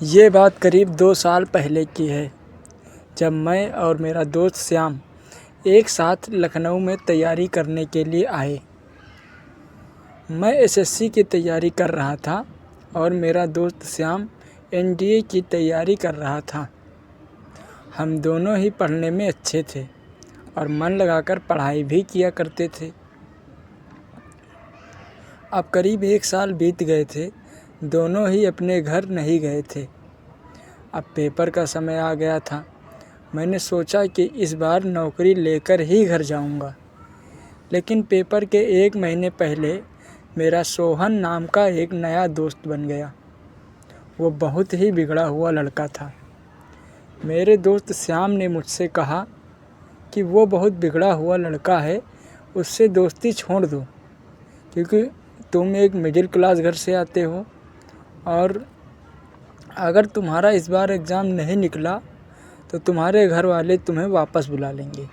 ये बात करीब 2 साल पहले की है, जब मैं और मेरा दोस्त श्याम एक साथ लखनऊ में तैयारी करने के लिए आए। मैं एसएससी की तैयारी कर रहा था और मेरा दोस्त श्याम एनडीए की तैयारी कर रहा था। हम दोनों ही पढ़ने में अच्छे थे और मन लगाकर पढ़ाई भी किया करते थे। अब करीब 1 साल बीत गए थे, दोनों ही अपने घर नहीं गए थे। अब पेपर का समय आ गया था। मैंने सोचा कि इस बार नौकरी लेकर ही घर जाऊंगा, लेकिन पेपर के 1 महीने पहले मेरा सोहन नाम का एक नया दोस्त बन गया। वो बहुत ही बिगड़ा हुआ लड़का था। मेरे दोस्त श्याम ने मुझसे कहा कि वो बहुत बिगड़ा हुआ लड़का है, उससे दोस्ती छोड़ दो, क्योंकि तुम एक मिडिल क्लास घर से आते हो और अगर तुम्हारा इस बार एग्ज़ाम नहीं निकला तो तुम्हारे घर वाले तुम्हें वापस बुला लेंगे।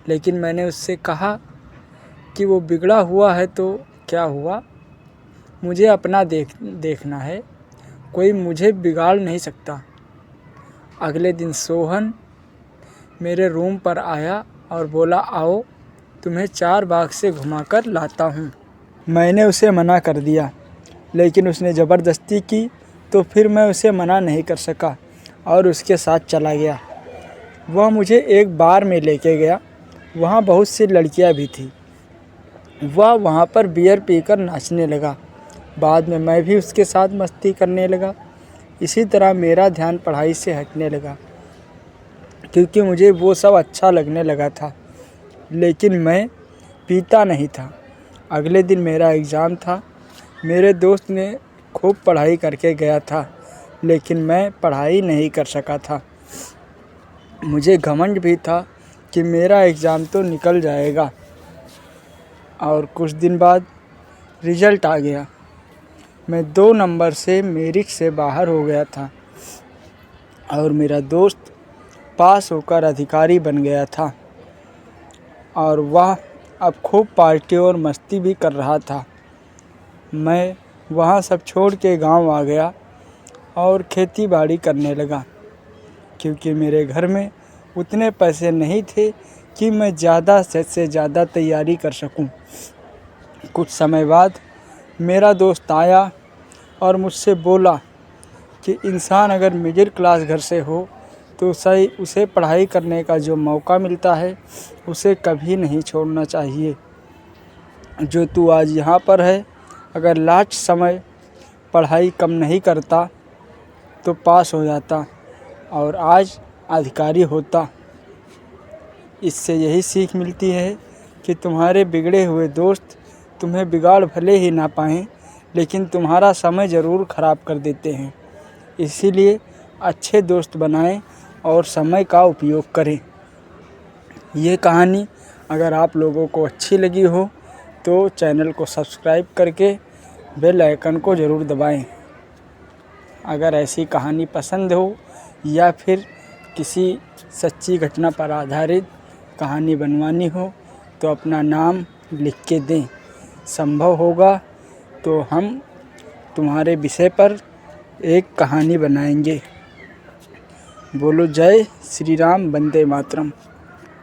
लेकिन मैंने उससे कहा कि वो बिगड़ा हुआ है तो क्या हुआ, मुझे अपना देखना है, कोई मुझे बिगाड़ नहीं सकता। अगले दिन सोहन मेरे रूम पर आया और बोला, आओ तुम्हें 4 बाग से घुमाकर लाता हूँ। मैंने उसे मना कर दिया, लेकिन उसने ज़बरदस्ती की तो फिर मैं उसे मना नहीं कर सका और उसके साथ चला गया। वह मुझे एक बार में लेके गया। वहाँ बहुत सी लड़कियाँ भी थी। वह वहाँ पर बियर पीकर नाचने लगा। बाद में मैं भी उसके साथ मस्ती करने लगा। इसी तरह मेरा ध्यान पढ़ाई से हटने लगा, क्योंकि मुझे वो सब अच्छा लगने लगा था, लेकिन मैं पीता नहीं था। अगले दिन मेरा एग्ज़ाम था। मेरे दोस्त ने खूब पढ़ाई करके गया था, लेकिन मैं पढ़ाई नहीं कर सका था। मुझे घमंड भी था कि मेरा एग्ज़ाम तो निकल जाएगा। और कुछ दिन बाद रिज़ल्ट आ गया। मैं 2 नंबर से मेरिट से बाहर हो गया था और मेरा दोस्त पास होकर अधिकारी बन गया था और वह अब खूब पार्टी और मस्ती भी कर रहा था। मैं वहाँ सब छोड़ के गांव आ गया और खेती बाड़ी करने लगा, क्योंकि मेरे घर में उतने पैसे नहीं थे कि मैं ज़्यादा से ज़्यादा तैयारी कर सकूं। कुछ समय बाद मेरा दोस्त आया और मुझसे बोला कि इंसान अगर मिडिल क्लास घर से हो तो उसे पढ़ाई करने का जो मौका मिलता है उसे कभी नहीं छोड़ना चाहिए। जो तू आज यहाँ पर है, अगर लास्ट समय पढ़ाई कम नहीं करता तो पास हो जाता और आज अधिकारी होता। इससे यही सीख मिलती है कि तुम्हारे बिगड़े हुए दोस्त तुम्हें बिगाड़ भले ही ना पाएं, लेकिन तुम्हारा समय ज़रूर ख़राब कर देते हैं। इसीलिए अच्छे दोस्त बनाएं और समय का उपयोग करें। ये कहानी अगर आप लोगों को अच्छी लगी हो तो चैनल को सब्सक्राइब करके बेल आइकन को ज़रूर दबाएं। अगर ऐसी कहानी पसंद हो या फिर किसी सच्ची घटना पर आधारित कहानी बनवानी हो तो अपना नाम लिख के दें। संभव होगा तो हम तुम्हारे विषय पर एक कहानी बनाएंगे। बोलो जय श्री राम, वंदे मातरम।